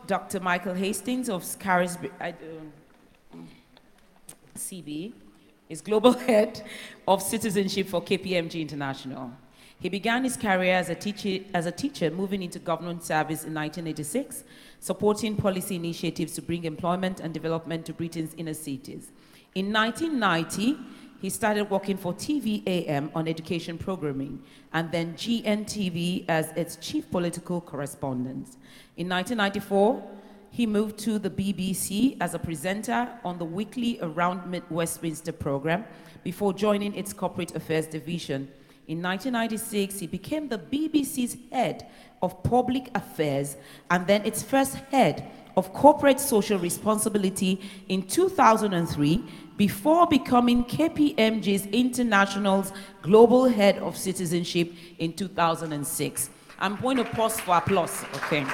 Dr. Michael Hastings of Carisbrooke, CB, is Global Head of Citizenship for KPMG International. He began his career as a teacher, moving into government service in 1986, supporting policy initiatives to bring employment and development to Britain's inner cities. In 1990, he started working for TVAM on education programming, and then GNTV as its chief political correspondent. In 1994, he moved to the BBC as a presenter on the weekly Around Westminster program before joining its corporate affairs division. In 1996, he became the BBC's head of public affairs and then its first head of corporate social responsibility in 2003 before becoming KPMG's International's global head of citizenship in 2006. I'm going to pause for applause, okay?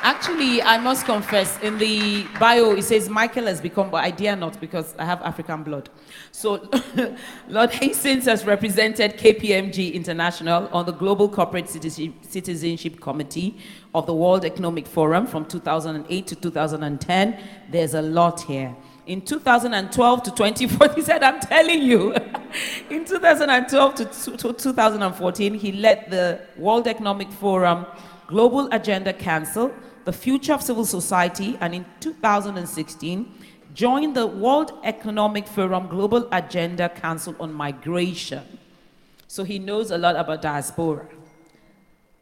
Actually, I must confess, in the bio, it says Michael has become, but I dare not because I have African blood. So, Lord Hastings has represented KPMG International on the Global Corporate Citizenship Committee of the World Economic Forum from 2008 to 2010. There's a lot here. In 2012 to 2014, he said, I'm telling you. In 2012 to 2014, he led the World Economic Forum Global Agenda Council, the Future of Civil Society, and in 2016, joined the World Economic Forum Global Agenda Council on Migration. So he knows a lot about diaspora.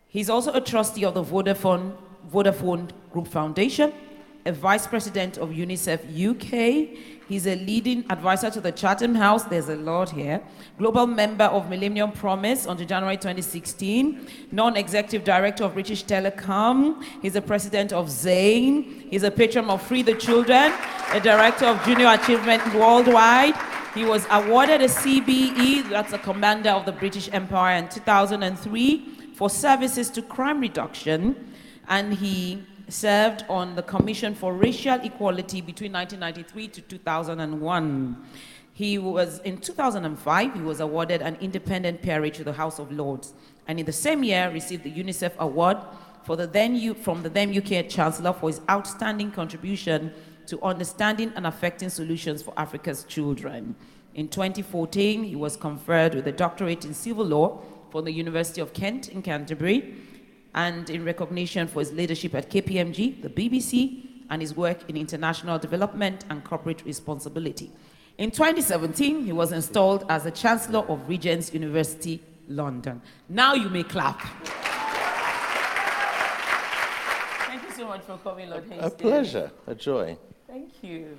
He's also a trustee of the Vodafone Group Foundation, a vice president of UNICEF UK. He's a leading advisor to the Chatham House. There's a lot here. Global member of Millennium Promise until January 2016. Non-executive director of British Telecom. He's the president of Zain. He's a patron of Free the Children, a director of Junior Achievement Worldwide. He was awarded a CBE, that's a commander of the British Empire, in 2003 for services to crime reduction. And he served on the Commission for Racial Equality between 1993 to 2001. In 2005, he was awarded an independent peerage to the House of Lords, and in the same year received the UNICEF Award from the then UK Chancellor for his outstanding contribution to understanding and affecting solutions for Africa's children. In 2014, he was conferred with a doctorate in civil law from the University of Kent in Canterbury, and in recognition for his leadership at KPMG, the BBC, and his work in international development and corporate responsibility. In 2017, he was installed as the Chancellor of Regent's University, London. Now you may clap. Thank you so much for coming, Lord Hastings. A pleasure, a joy. Thank you.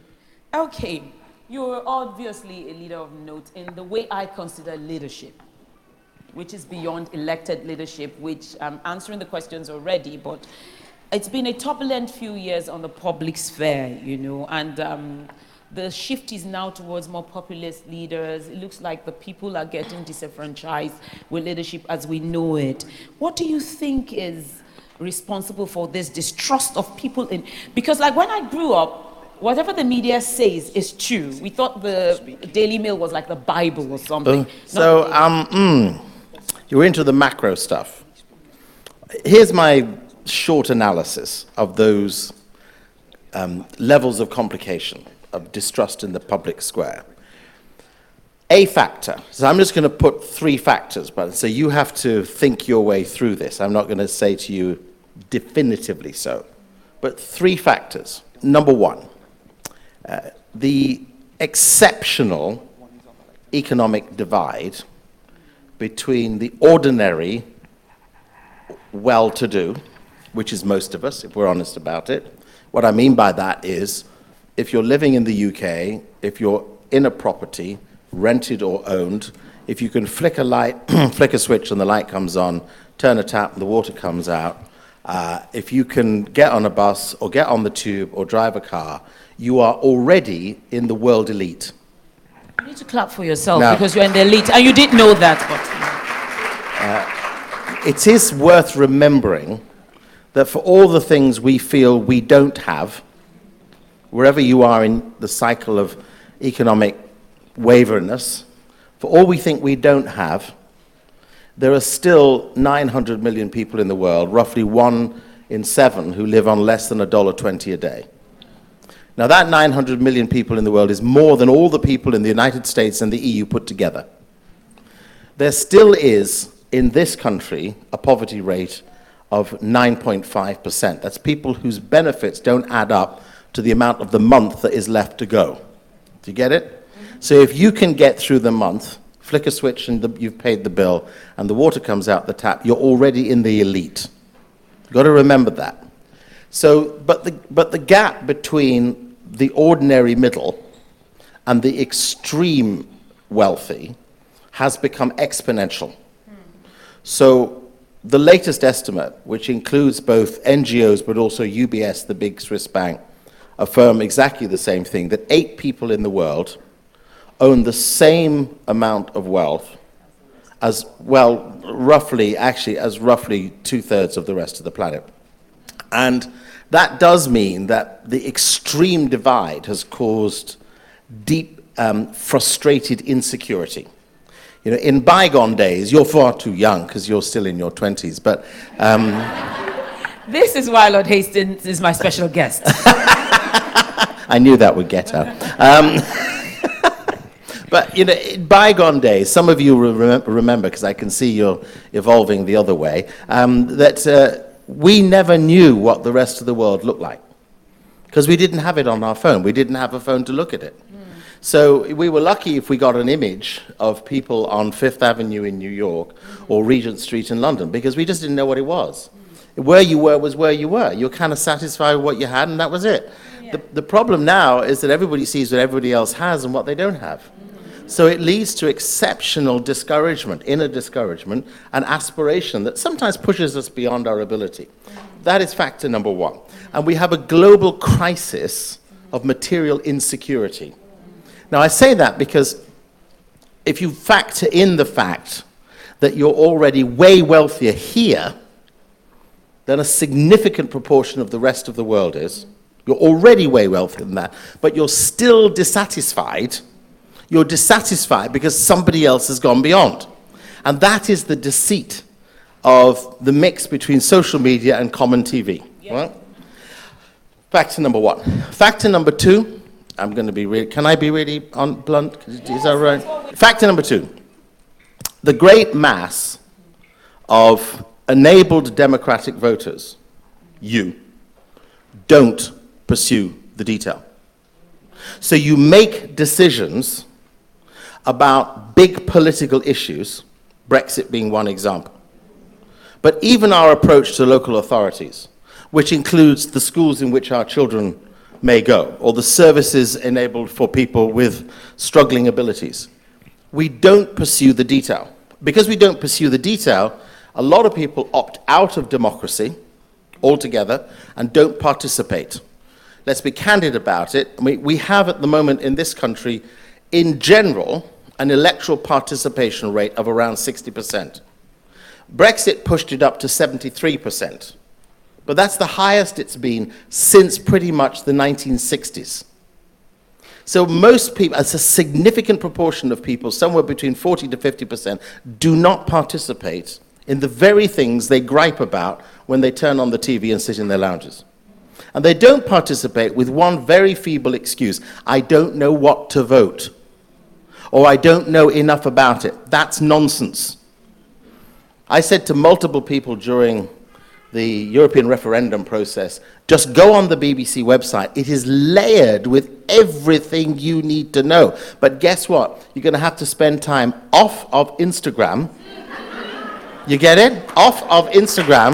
Okay, you're obviously a leader of note in the way I consider leadership, which is beyond elected leadership, which I'm answering the questions already, but it's been a turbulent few years on the public sphere, you know, and the shift is now towards more populist leaders. It looks like the people are getting disenfranchised with leadership as we know it. What do you think is responsible for this distrust of people in, because like when I grew up, whatever the media says is true. We thought the Daily Mail was like the Bible or something. You're into the macro stuff. Here's my short analysis of those levels of complication, of distrust in the public square. A factor, so I'm just going to put three factors, but so you have to think your way through this. I'm not going to say to you definitively so, but three factors. Number one, the exceptional economic divide between the ordinary well-to-do, which is most of us, if we're honest about it. What I mean by that is, if you're living in the UK, if you're in a property, rented or owned, if you can flick a light, flick a switch and the light comes on, turn a tap and the water comes out, if you can get on a bus or get on the tube or drive a car, you are already in the world elite. You need to clap for yourself because you're in the elite, and you did know that. But it is worth remembering that for all the things we feel we don't have, wherever you are in the cycle of economic waveriness, for all we think we don't have, there are still 900 million people in the world, roughly 1 in 7, who live on less than $1.20 a day. Now, that 900 million people in the world is more than all the people in the United States and the EU put together. There still is, in this country, a poverty rate of 9.5%. That's people whose benefits don't add up to the amount of the month that is left to go. Do you get it? So if you can get through the month, flick a switch and you've paid the bill, and the water comes out the tap, you're already in the elite. You've got to remember that. So, but the gap between the ordinary middle and the extreme wealthy has become exponential. So the latest estimate, which includes both NGOs but also UBS, the big Swiss bank, affirm exactly the same thing, that 8 people in the world own the same amount of wealth as, well, roughly 2/3 of the rest of the planet. And that does mean that the extreme divide has caused deep, frustrated insecurity. You know, in bygone days, you're far too young because you're still in your 20s, but... This is why Lord Hastings is my special guest. I knew that would get her. But, you know, in bygone days, some of you remember, because I can see you're evolving the other way, that we never knew what the rest of the world looked like because we didn't have it on our phone. We didn't have a phone to look at it. So we were lucky if we got an image of people on Fifth Avenue in New York or Regent Street in London, because we just didn't know what it was. Where you were was where you were. You're kind of satisfied with what you had, and that was it. Yeah. The problem now is that everybody sees what everybody else has and what they don't have. So it leads to exceptional discouragement, inner discouragement, and aspiration that sometimes pushes us beyond our ability. That is factor number 1. And we have a global crisis of material insecurity. Now, I say that because if you factor in the fact that you're already way wealthier here than a significant proportion of the rest of the world is, you're already way wealthier than that, but you're still dissatisfied. You're dissatisfied because somebody else has gone beyond. And that is the deceit of the mix between social media and common TV. Yep. Right? Factor number 1. Factor number 2, I'm going to be really, can I be really blunt? Is that right? Factor number 2, the great mass of enabled democratic voters, you, don't pursue the detail. So you make decisions about big political issues, Brexit being one example. But even our approach to local authorities, which includes the schools in which our children may go, or the services enabled for people with struggling abilities, we don't pursue the detail. Because we don't pursue the detail, a lot of people opt out of democracy altogether and don't participate. Let's be candid about it. We have at the moment in this country, in general, an electoral participation rate of around 60%. Brexit pushed it up to 73%. But that's the highest it's been since pretty much the 1960s. So most people, it's a significant proportion of people, somewhere between 40 to 50%, do not participate in the very things they gripe about when they turn on the TV and sit in their lounges. And they don't participate with one very feeble excuse: I don't know what to vote, or I don't know enough about it. That's nonsense. I said to multiple people during the European referendum process, just go on the BBC website. It is layered with everything you need to know. But guess what? You're going to have to spend time off of Instagram. You get it? Off of Instagram,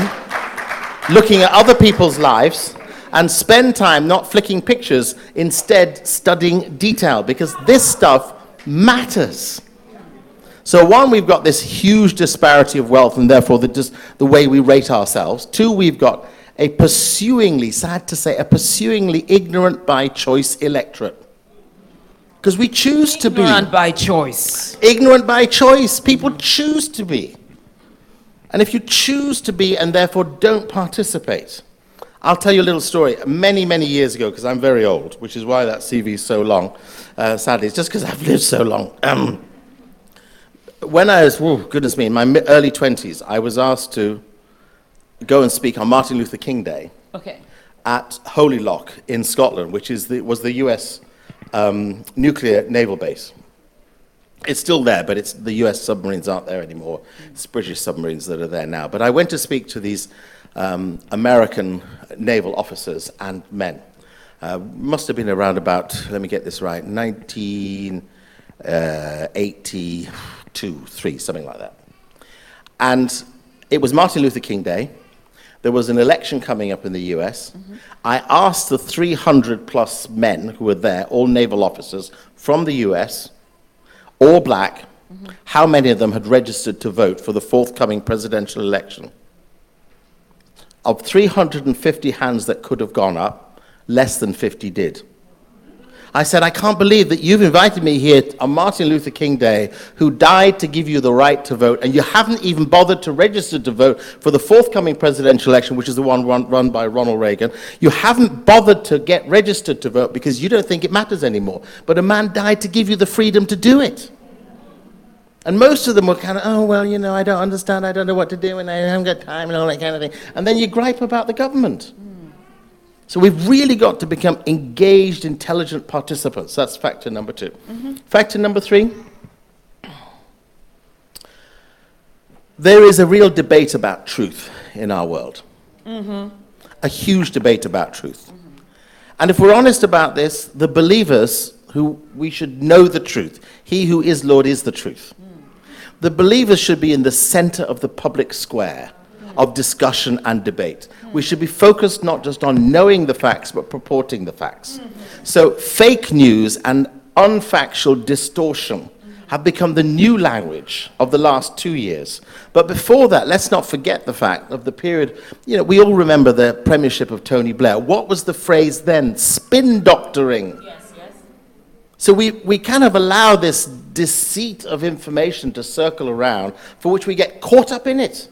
looking at other people's lives, and spend time not flicking pictures, instead studying detail, because this stuff matters. So one, we've got this huge disparity of wealth, and therefore the way we rate ourselves. 2, we've got a pursuingly, sad to say, a pursuingly ignorant by choice electorate. Because we choose to be. Ignorant by choice. Ignorant by choice. People choose to be. And if you choose to be and therefore don't participate, I'll tell you a little story. Many, many years ago, because I'm very old, which is why that CV is so long, sadly, it's just because I've lived so long. when I was, oh, goodness me, in my early 20s, I was asked to go and speak on Martin Luther King Day at Holy Loch in Scotland, which is was the US nuclear naval base. It's still there, but the US submarines aren't there anymore. It's British submarines that are there now. But I went to speak to these American naval officers and men. Must have been around about, let me get this right, 1982, 3, something like that. And it was Martin Luther King Day. There was an election coming up in the US. I asked the 300 plus men who were there, all naval officers from the US, all black, how many of them had registered to vote for the forthcoming presidential election. Of 350 hands that could have gone up, less than 50 did. I said, I can't believe that you've invited me here on Martin Luther King Day, who died to give you the right to vote, and you haven't even bothered to register to vote for the forthcoming presidential election, which is the one run by Ronald Reagan. You haven't bothered to get registered to vote because you don't think it matters anymore. But a man died to give you the freedom to do it. And most of them were kind of, oh, well, you know, I don't understand, I don't know what to do, and I haven't got time, and all that kind of thing. And then you gripe about the government. So we've really got to become engaged, intelligent participants. That's factor number 2. Factor number 3, there is a real debate about truth in our world. A huge debate about truth. And if we're honest about this, the believers who we should know the truth. He who is Lord is the truth. The believers should be in the center of the public square of discussion and debate. We should be focused not just on knowing the facts, but purporting the facts. So fake news and unfactual distortion have become the new language of the last 2 years. But before that, let's not forget the fact of the period, you know, we all remember the premiership of Tony Blair. What was the phrase then? Spin doctoring. Yes, yes. So we kind of allow this deceit of information to circle around, for which we get caught up in it.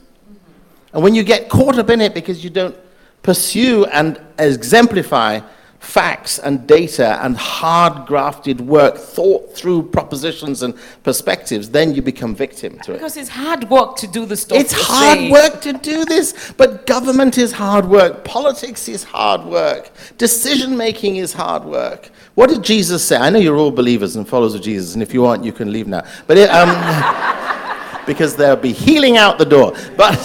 And when you get caught up in it because you don't pursue and exemplify facts and data and hard-grafted work, thought-through propositions and perspectives, then you become victim to it. Because it's hard work to do the stuff. It's hard work to do this, but government is hard work, politics is hard work, decision-making is hard work. What did Jesus say? I know you're all believers and followers of Jesus, and if you aren't, you can leave now. But because there'll be healing out the door. But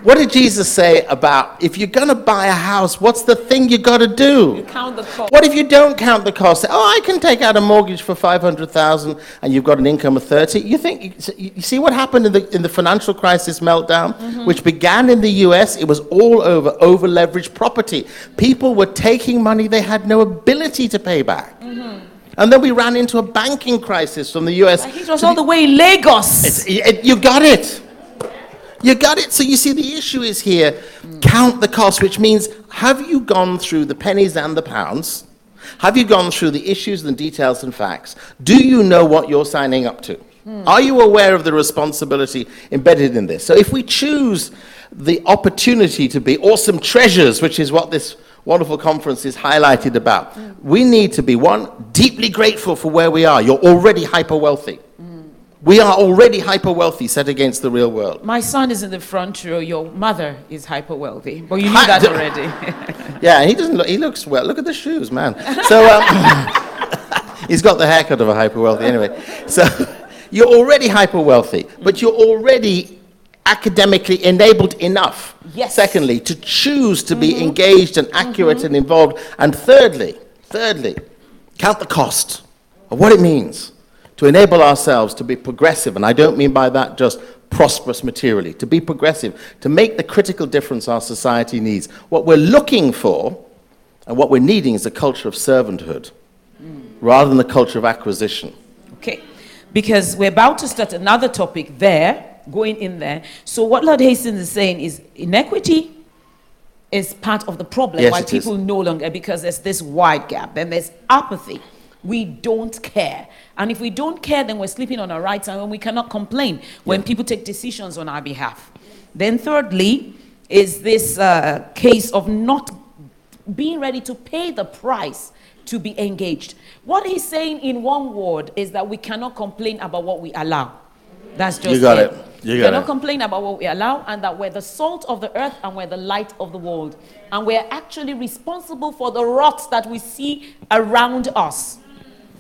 what did Jesus say about, if you're going to buy a house, what's the thing you got to do? You count the cost. What if you don't count the cost? Oh, I can take out a mortgage for 500,000 and you've got an income of 30. You see what happened in the financial crisis meltdown, which began in the US? It was all over leveraged property. People were taking money they had no ability to pay back. And then we ran into a banking crisis from the US. It was all the way in Lagos. You got it. You got it. So you see, the issue is here, count the cost, which means, have you gone through the pennies and the pounds? Have you gone through the issues and details and facts? Do you know what you're signing up to? Are you aware of the responsibility embedded in this? So if we choose the opportunity to be awesome treasures, which is what this wonderful conference is highlighted about, we need to be, one, deeply grateful for where we are. You're already hyper wealthy. We are already hyper wealthy set against the real world. My son is in the front row. Your mother is hyper wealthy, but you knew that already. Yeah, he doesn't look. He looks well. Look at the shoes, man. So he's got the haircut of a hyper wealthy anyway. So you're already hyper wealthy, but you're already academically enabled enough. Yes. Secondly, to choose to be engaged and accurate and involved. And thirdly, count the cost of what it means to enable ourselves to be progressive, and I don't mean by that just prosperous materially, to be progressive, to make the critical difference our society needs. What we're looking for and what we're needing is a culture of servanthood rather than a culture of acquisition. Okay, because we're about to start another topic there, going in there. So what Lord Hastings is saying is inequity is part of the problem. Yes, why people no longer, because there's this wide gap. Then there's apathy. We don't care. And if we don't care, then we're sleeping on our rights and we cannot complain when people take decisions on our behalf. Then thirdly is this case of not being ready to pay the price to be engaged. What he's saying in one word is that we cannot complain about what we allow. That's just You got it. You we got cannot it. complain about what we allow, and that we're the salt of the earth and we're the light of the world. And we're actually responsible for the rot that we see around us.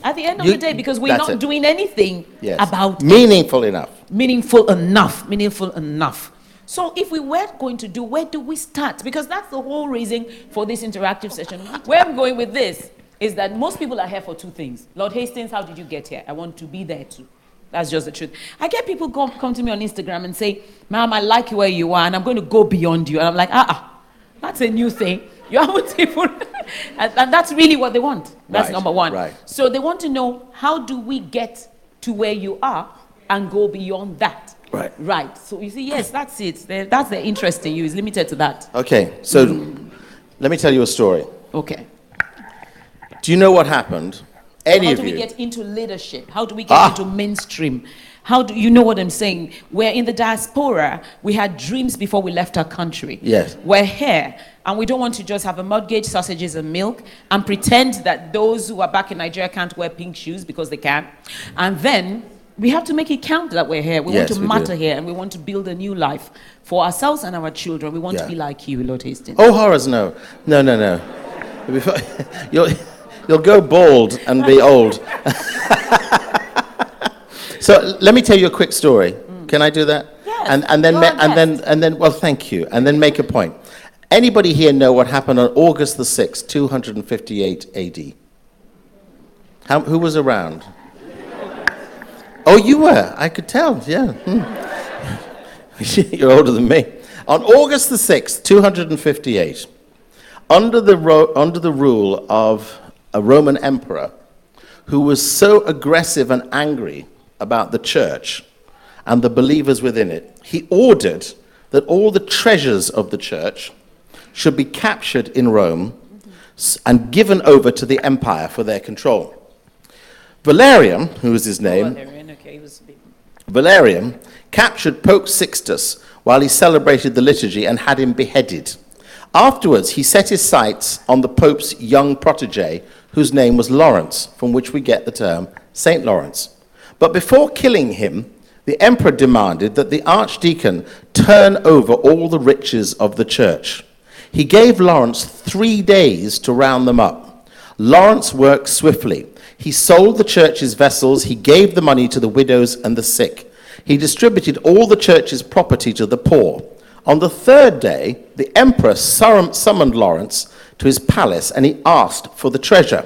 At the end of the day, because we're That's not it. doing anything Yes. about Meaningful enough. meaningful enough. So if we were going to do, where do we start? Because that's the whole reason for this interactive session. Where I'm going with this is that most people are here for two things. Lord Hastings, how did you get here? I want to be there too. That's just the truth. I get people come to me on Instagram and say, ma'am, I like where you are and I'm going to go beyond you. And I'm like, that's a new thing. You haven't even, and that's really what they want. That's Right, number one. right. So they want to know, how do we get to where you are and go beyond that? Right. Right. So you see, yes, that's it. That's the interest in you. It's limited to that. Okay, so let me tell you a story. Okay. Do you know what happened? Any How of do we you? get into leadership? How do we get into mainstream? How do you know what I'm saying? We're in the diaspora. We had dreams before we left our country. Yes. We're here, and we don't want to just have a mortgage, sausages, and milk, and pretend that those who are back in Nigeria can't wear pink shoes because they can. And then we have to make it count that we're here. We Yes, want to we matter do. here, and we want to build a new life for ourselves and our children. We want to Yeah. be like you, Lord Hastings. Oh, horrors, no. No. Before, you'll go bald and be old. So let me tell you a quick story. Can I do that? Yes, And then you're our and then well, thank you. And then make a point. Anybody here know what happened on August the 6th, 258 AD? Who was around? Oh, you were. I could tell. Yeah. You're older than me. On August the 6th, 258, under the rule of a Roman emperor who was so aggressive and angry about the church and the believers within it, he ordered that all the treasures of the church should be captured in Rome and given over to the empire for their control. Valerian, who was his name, Valerian captured Pope Sixtus while he celebrated the liturgy and had him beheaded. Afterwards, he set his sights on the Pope's young protege, whose name was Lawrence, from which we get the term Saint Lawrence. But before killing him, the emperor demanded that the archdeacon turn over all the riches of the church. He gave Lawrence 3 days to round them up. Lawrence worked swiftly. He sold the church's vessels. He gave the money to the widows and the sick. He distributed all the church's property to the poor. On the 3rd day, the emperor summoned Lawrence to his palace, and he asked for the treasure.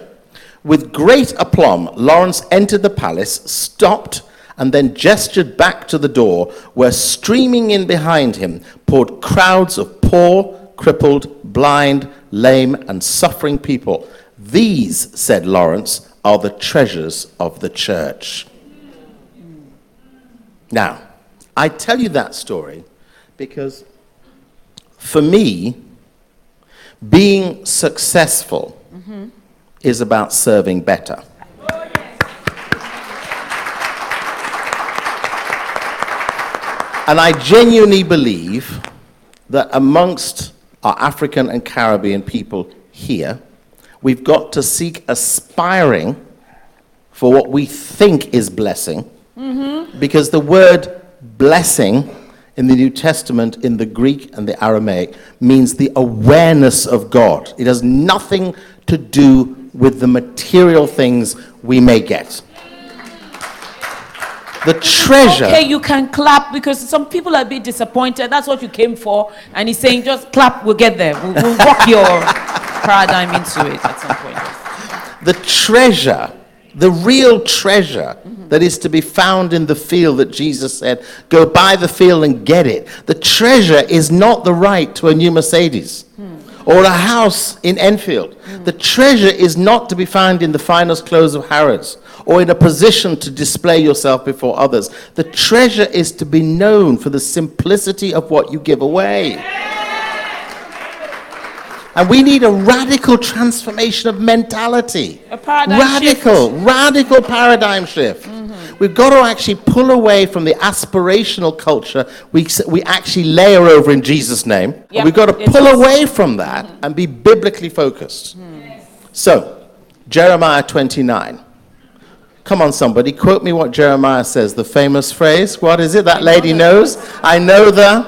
With great aplomb, Lawrence entered the palace, stopped, and then gestured back to the door, where streaming in behind him poured crowds of poor, crippled, blind, lame, and suffering people. These, said Lawrence, are the treasures of the church. Now, I tell you that story because for me, being successful is about serving better. And I genuinely believe that amongst our African and Caribbean people here, we've got to seek aspiring for what we think is blessing, because the word blessing in the New Testament, in the Greek and the Aramaic, means the awareness of God. It has nothing to do with the material things we may get. The treasure... Okay, you can clap because some people are a bit disappointed. That's what you came for. And he's saying, just clap, we'll get there. We'll walk your paradigm into it at some point. The treasure, the real treasure that is to be found in the field that Jesus said, go buy the field and get it. The treasure is not the right to a new Mercedes or a house in Enfield. The treasure is not to be found in the finest clothes of Harrods or in a position to display yourself before others. The treasure is to be known for the simplicity of what you give away. And we need a radical transformation of mentality. A paradigm shift. Radical paradigm shift. We've got to actually pull away from the aspirational culture we actually layer over in Jesus' name. Yep, We've got to it pull is. away from that and be biblically focused. So, Jeremiah 29. Come on, somebody, quote me what Jeremiah says, the famous phrase. What is it? That lady knows. I know the...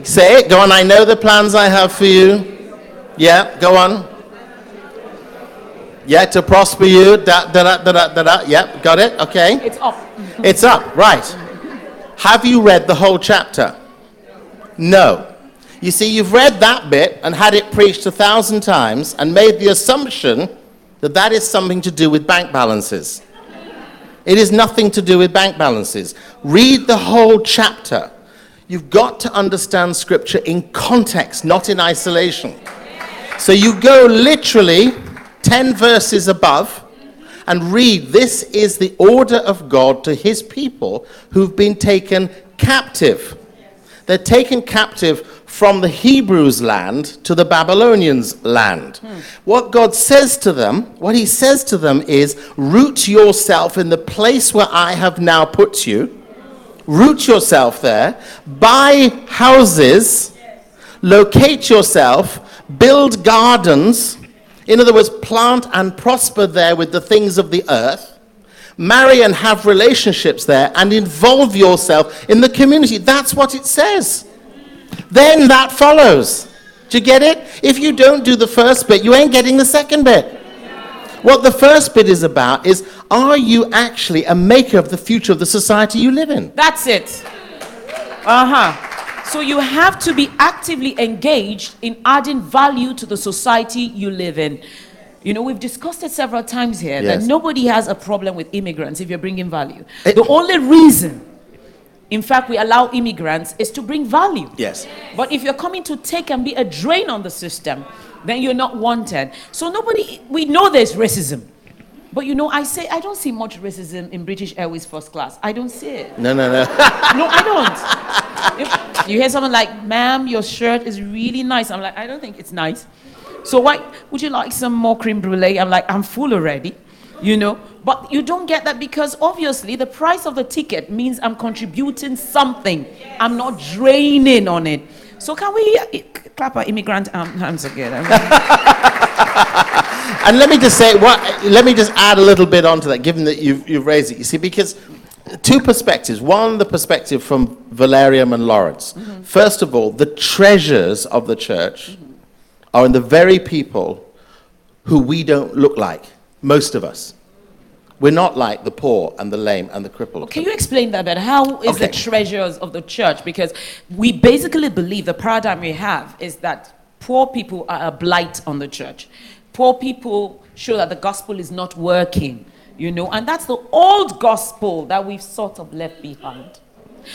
Say it, go on. I know the plans I have for you. Yeah, go on. Yeah, to prosper you. Yeah, got it? Okay. It's up. It's up, right. Have you read the whole chapter? No. You see, you've read that bit and had it preached 1,000 times and made the assumption that that is something to do with bank balances. It is nothing to do with bank balances. Read the whole chapter. You've got to understand Scripture in context, not in isolation. So you go literally 10 verses above and read, this is the order of God to his people who've been taken captive. They're taken captive from the Hebrews' land to the Babylonians' land. What God says to them, what he says to them is, root yourself in the place where I have now put you. Root yourself there. Buy houses. Locate yourself. Build gardens. In other words, plant and prosper there with the things of the earth. Marry and have relationships there and involve yourself in the community. That's what it says. Then that follows. Do you get it? If you don't do the first bit, you ain't getting the second bit. What the first bit is about is, are you actually a maker of the future of the society you live in? That's it. So you have to be actively engaged in adding value to the society you live in. You know, we've discussed it several times here, Yes. that nobody has a problem with immigrants if you're bringing value. The only reason, in fact, we allow immigrants is to bring value. Yes. But if you're coming to take and be a drain on the system, then you're not wanted. So we know there's racism. But you know, I don't see much racism in British Airways first class. I don't see it. No. No, I don't. If you hear someone like, ma'am, your shirt is really nice. I'm like, I don't think it's nice. So why would you like some more creme brulee? I'm like, I'm full already, you know. But you don't get that because obviously the price of the ticket means I'm contributing something. I'm not draining on it. So can we clap our immigrant hands together? And let me just say, let me just add a little bit onto that, given that you've raised it. You see, because two perspectives. One, the perspective from Valerian and Lawrence. Mm-hmm. First of all, the treasures of the church are in the very people who we don't look like, most of us. We're not like the poor and the lame and the crippled. Can you explain that better? How is the treasures of the church? Because we basically believe the paradigm we have is that poor people are a blight on the church. Poor people show that the gospel is not working, you know, and that's the old gospel that we've sort of left behind.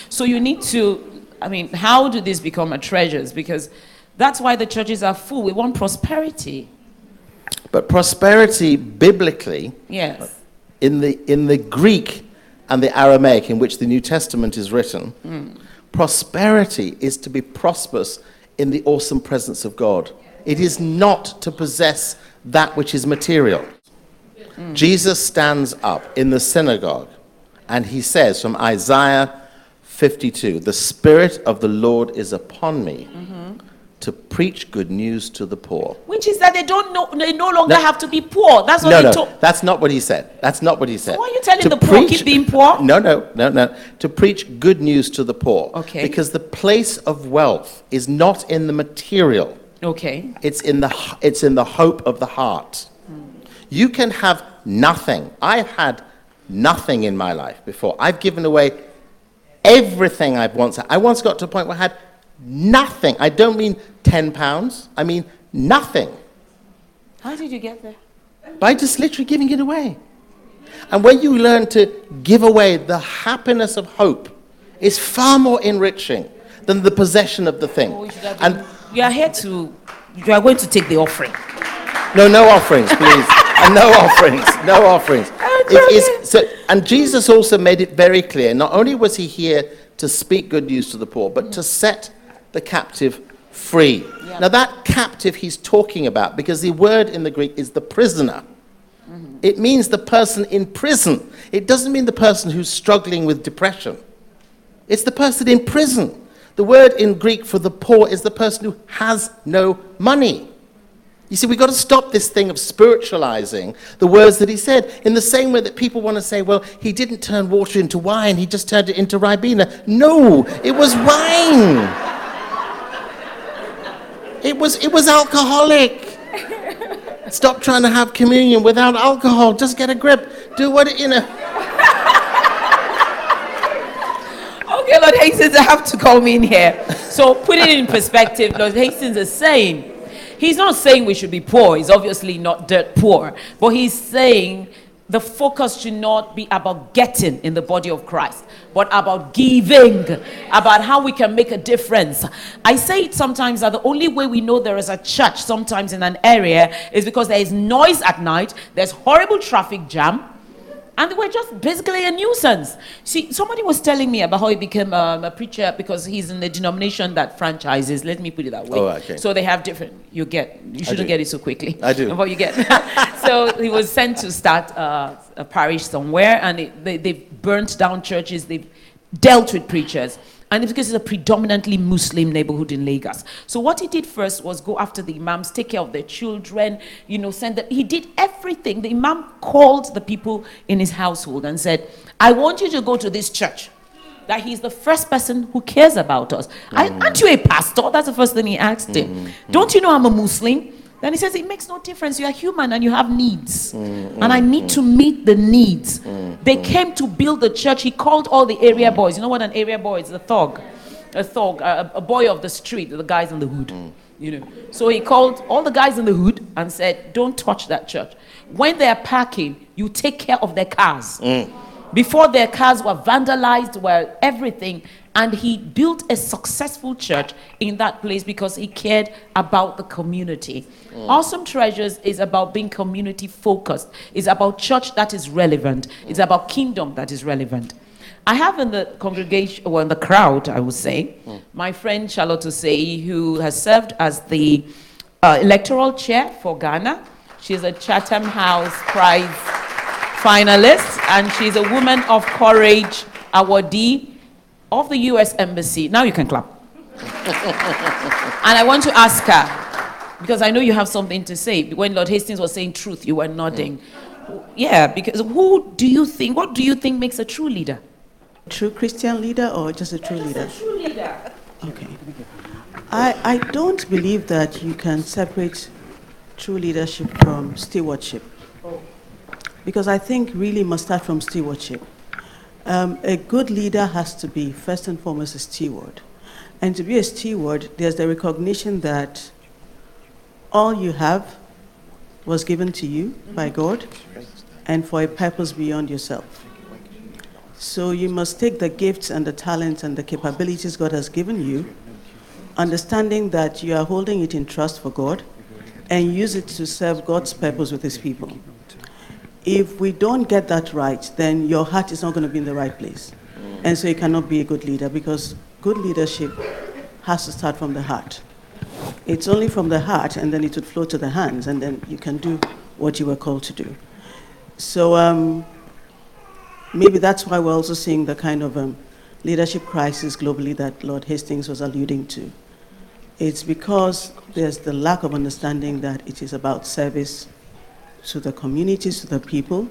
So you need to, how do these become a treasures? Because that's why the churches are full. We want prosperity. But prosperity, biblically, yes, in the Greek and the Aramaic in which the New Testament is written, prosperity is to be prosperous in the awesome presence of God. It is not to possess that which is material. Jesus stands up in the synagogue and he says from Isaiah 52, the Spirit of the Lord is upon me to preach good news to the poor. Which is that they no longer have to be poor. That's what they told. That's not what he said. That's not what he said. So why are you telling the poor keep being poor? No. To preach good news to the poor. Okay. Because the place of wealth is not in the material. Okay. It's in the hope of the heart. You can have nothing. I've had nothing in my life before. I've given away everything I've once had. I once got to a point where I had nothing. I don't mean £10. I mean nothing. How did you get there? By just literally giving it away. And when you learn to give away, the happiness of hope is far more enriching than the possession of the thing. And you are going to take the offering. No offerings, please. And no offerings. And Jesus also made it very clear, not only was he here to speak good news to the poor, but to set the captive free. Yeah. Now that captive he's talking about, because the word in the Greek is the prisoner. It means the person in prison. It doesn't mean the person who's struggling with depression. It's the person in prison. The word in Greek for the poor is the person who has no money. You see, we've got to stop this thing of spiritualizing the words that he said, in the same way that people want to say, well, he didn't turn water into wine, he just turned it into Ribena. No, it was wine. It was alcoholic. Stop trying to have communion without alcohol. Just get a grip. Do what, you know. Okay, Lord Hastings, I have to come in here. So put it in perspective, Lord Hastings is saying, he's not saying we should be poor. He's obviously not dirt poor. But he's saying the focus should not be about getting in the body of Christ, but about giving, about how we can make a difference. I say it sometimes that the only way we know there is a church sometimes in an area is because there is noise at night, there's horrible traffic jam, and they were just basically a nuisance. See, somebody was telling me about how he became a preacher because he's in the denomination that franchises. Let me put it that way. Oh, okay. So they have different. You shouldn't get it so quickly. I do. What you get. So he was sent to start a parish somewhere, and they've burnt down churches. They've dealt with preachers. And it's because it's a predominantly Muslim neighborhood in Lagos. So what he did first was go after the imams, take care of their children, send them. He did everything. The imam called the people in his household and said, I want you to go to this church. That he's the first person who cares about us. Aren't you a pastor? That's the first thing he asked him. Don't you know I'm a Muslim? Then he says, it makes no difference. You are human and you have needs. And I need to meet the needs. They came to build the church. He called all the area boys. You know what an area boy is? A thug. A boy of the street, the guys in the hood. So he called all the guys in the hood and said, don't touch that church. When they're parking, you take care of their cars. Before their cars were vandalized, everything. And he built a successful church in that place because he cared about the community. Awesome Treasures is about being community focused. It's about church that is relevant. It's about kingdom that is relevant. I have in the congregation, or in the crowd, I would say, my friend Charlotte Osei, who has served as the electoral chair for Ghana. She's a Chatham House Prize finalist, and she's a Woman of Courage awardee of the U.S. Embassy. Now you can clap. And I want to ask her, because I know you have something to say. When Lord Hastings was saying truth, you were nodding. Yeah, because what do you think makes a true leader? True Christian leader or just a true leader? Just a true leader. Okay. I don't believe that you can separate true leadership from stewardship. Because I think really must start from stewardship. A good leader has to be, first and foremost, a steward. And to be a steward, there's the recognition that all you have was given to you by God and for a purpose beyond yourself. So you must take the gifts and the talents and the capabilities God has given you, understanding that you are holding it in trust for God, and use it to serve God's purpose with his people. If we don't get that right, then your heart is not going to be in the right place. And so you cannot be a good leader, because good leadership has to start from the heart. It's only from the heart, and then it would flow to the hands, and then you can do what you were called to do. So maybe that's why we're also seeing the kind of leadership crisis globally that Lord Hastings was alluding to. It's because there's the lack of understanding that it is about service to the communities, to the people.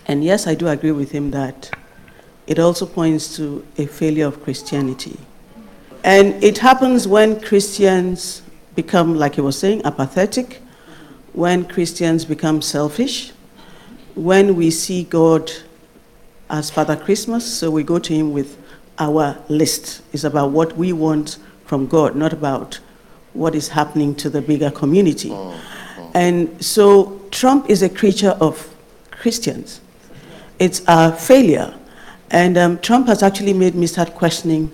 And yes, I do agree with him that it also points to a failure of Christianity. And it happens when Christians become, like he was saying, apathetic, when Christians become selfish, when we see God as Father Christmas, so we go to him with our list. It's about what we want from God, not about what is happening to the bigger community. And so Trump is a creature of Christians. It's a failure. And Trump has actually made me start questioning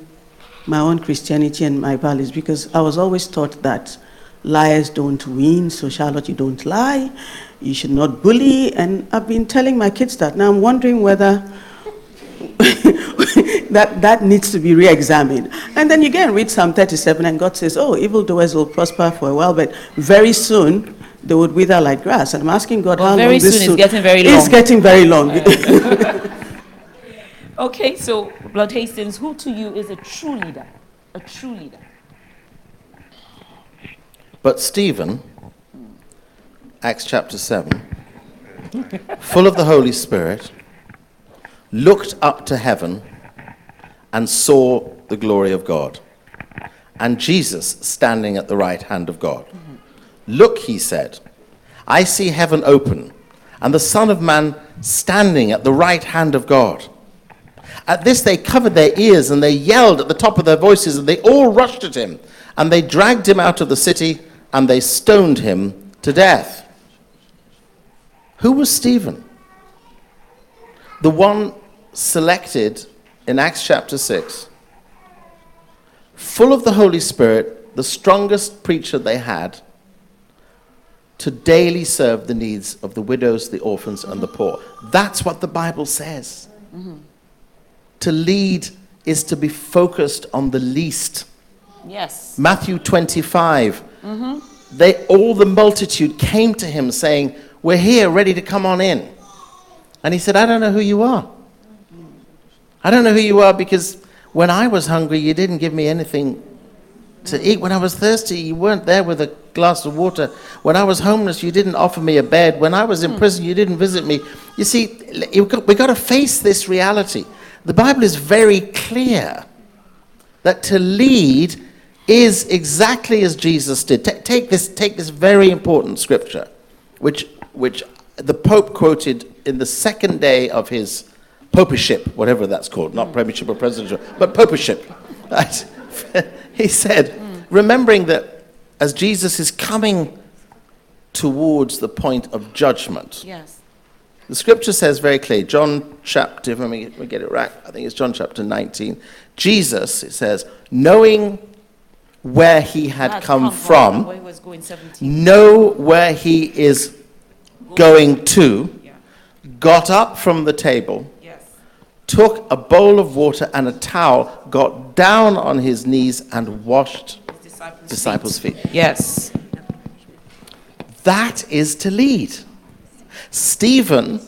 my own Christianity and my values, because I was always taught that liars don't win, so Charlotte, you don't lie, you should not bully, and I've been telling my kids that. Now I'm wondering whether that needs to be re-examined. And then you go and read Psalm 37, and God says, oh, evildoers will prosper for a while, but very soon they would wither like grass. And I'm asking God, how very long this soon is getting very long. It's getting very long. Okay, so Lord Hastings, who to you is a true leader? A true leader. But Stephen Acts chapter 7, full of the Holy Spirit, looked up to heaven and saw the glory of God, and Jesus standing at the right hand of God. Look, he said, I see heaven open, and the Son of Man standing at the right hand of God. At this they covered their ears, and they yelled at the top of their voices, and they all rushed at him, and they dragged him out of the city, and they stoned him to death. Who was Stephen? The one selected in Acts chapter 6, full of the Holy Spirit, the strongest preacher they had, to daily serve the needs of the widows, the orphans, and the poor. That's what the Bible says. To lead is to be focused on the least. Yes. Matthew 25, all the multitude came to him saying, we're here, ready to come on in. And he said, I don't know who you are. I don't know who you are, because when I was hungry, you didn't give me anything to eat. When I was thirsty, you weren't there with a glass of water. When I was homeless, you didn't offer me a bed. When I was in prison, you didn't visit me. You see, we've got to face this reality. The Bible is very clear that to lead is exactly as Jesus did. Take this very important scripture, which the Pope quoted in the second day of his popeship, whatever that's called, not premiership or presidentship, but popeship. Right? He said, remembering that as Jesus is coming towards the point of judgment, Yes. the scripture says very clearly, John chapter, let me get it right, I think it's John chapter 19, Jesus, it says, knowing where he had come from, Where he was going 17. know where he is going to, Yeah. got up from the table, Yes. took a bowl of water and a towel, got down on his knees and washed His disciples' feet. Yes. That is to lead. Stephen,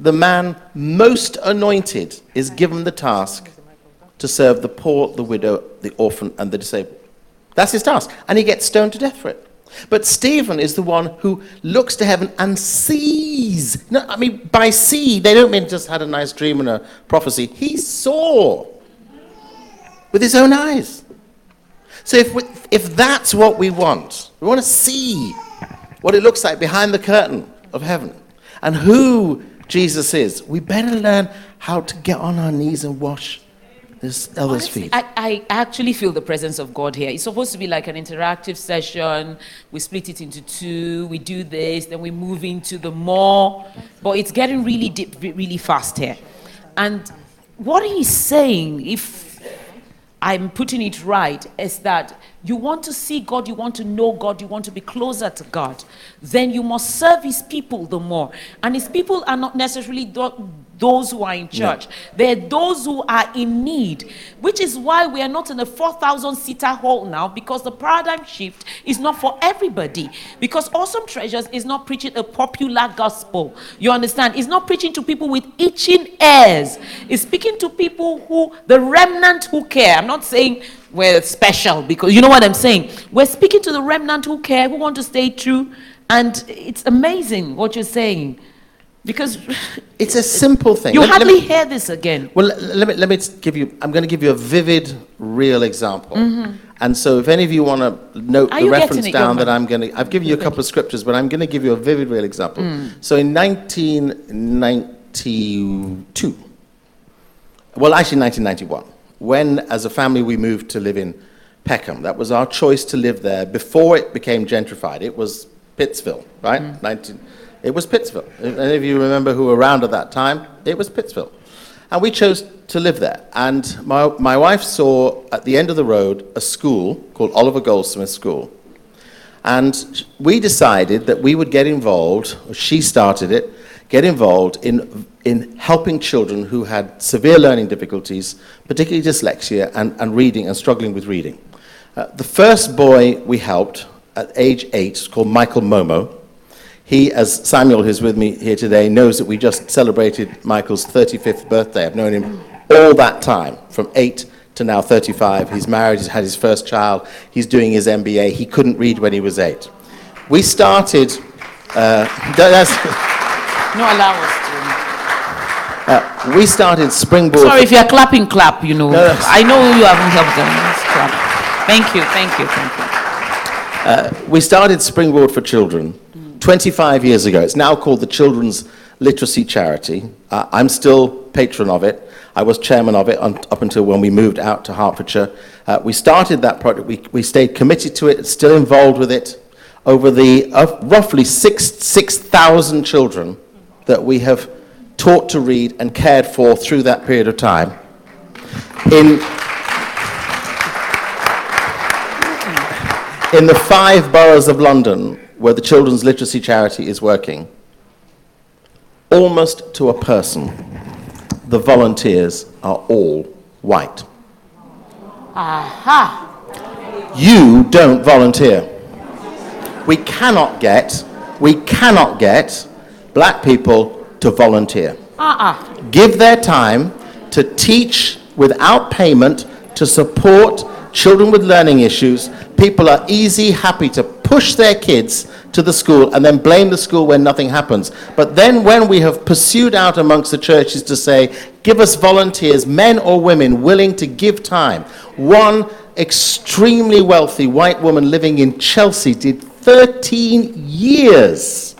the man most anointed, is given the task to serve the poor, the widow, the orphan, and the disabled. That's his task. And he gets stoned to death for it. But Stephen is the one who looks to heaven and sees. No, I mean, by see, they don't mean just had a nice dream and a prophecy. He saw with his own eyes. So if that's what we want to see what it looks like behind the curtain of heaven and who Jesus is, we better learn how to get on our knees and wash this elder's Honestly, feet. I actually feel the presence of God here. It's supposed to be like an interactive session. We split it into two. We do this, then we move into the more. But it's getting really deep, really fast here. And what he's saying, if I'm putting it right, is that you want to see God, you want to know God, you want to be closer to God, then you must serve his people the more. And his people are not necessarily those who are in church. They're those who are in need, which is why we are not in a 4,000-seater hall now, because the paradigm shift is not for everybody. Because Awesome Treasures is not preaching a popular gospel. You understand? It's not preaching to people with itching ears. It's speaking to people who, the remnant who care. I'm not saying we're special, because you know what I'm saying. We're speaking to the remnant who care, who want to stay true. And it's amazing what you're saying. Because It's a simple thing. you Let hardly me- hear this again. Well, let me give you, I'm going to give you a vivid, real example. And so if any of you want to note Are the you reference getting it, down young that man? I've given you a couple of scriptures, but I'm going to give you a vivid, real example. So in 1992, well, actually 1991, when as a family we moved to live in Peckham, that was our choice to live there before it became gentrified. It was Pittsville, right? It was Pittsville. If any of you remember who were around at that time, it was Pittsville. And we chose to live there. And my wife saw at the end of the road a school called Oliver Goldsmith School. And we decided that we would get involved, or she started it, get involved in helping children who had severe learning difficulties, particularly dyslexia and reading and struggling with reading. The first boy we helped at age 8 is called Michael Momo. He, as Samuel, who's with me here today, knows that we just celebrated Michael's 35th birthday. I've known him all that time, from 8 to now 35. He's married, he's had his first child, he's doing his MBA. He couldn't read when he was 8. We started That's, No, allow us we started Springboard. to. Sorry, if you're clapping, clap, you know. No. I know you haven't helped them. Just clap. Thank you. We started Springboard for Children 25 years ago. It's now called the Children's Literacy Charity. I'm still patron of it. I was chairman of it up until when we moved out to Hertfordshire. We started that project. We stayed committed to it, still involved with it. Over the roughly 6,000 children that we have taught to read and cared for through that period of time. In the 5 boroughs of London where the Children's Literacy Charity is working, almost to a person, the volunteers are all white. Aha. You don't volunteer. We cannot get black people to volunteer. Give their time to teach without payment, to support children with learning issues. People are happy to push their kids to the school and then blame the school when nothing happens. But then when we have pursued out amongst the churches to say, give us volunteers, men or women, willing to give time. One extremely wealthy white woman living in Chelsea did 13 years,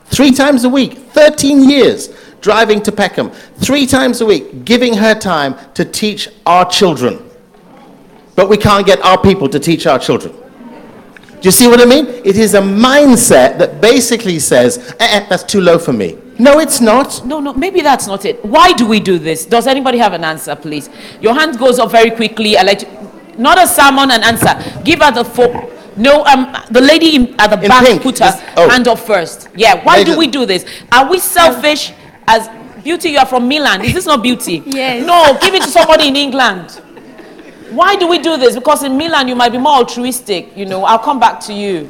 3 times a week, 13 years, driving to Peckham, 3 times a week, giving her time to teach our children. But we can't get our people to teach our children. Do you see what I mean? It is a mindset that basically says, that's too low for me. No, it's not. No, maybe that's not it. Why do we do this? Does anybody have an answer, please? Your hand goes up very quickly. Not a sermon, an answer. Give her the phone. No, the lady at the back pink. put her hand up first. Yeah, why do we do this? Are we selfish? As Beauty, you are from Milan. Is this not Beauty? Yes. No, give it to somebody in England. Why do we do this? Because in Milan you might be more altruistic. You know, I'll come back to you.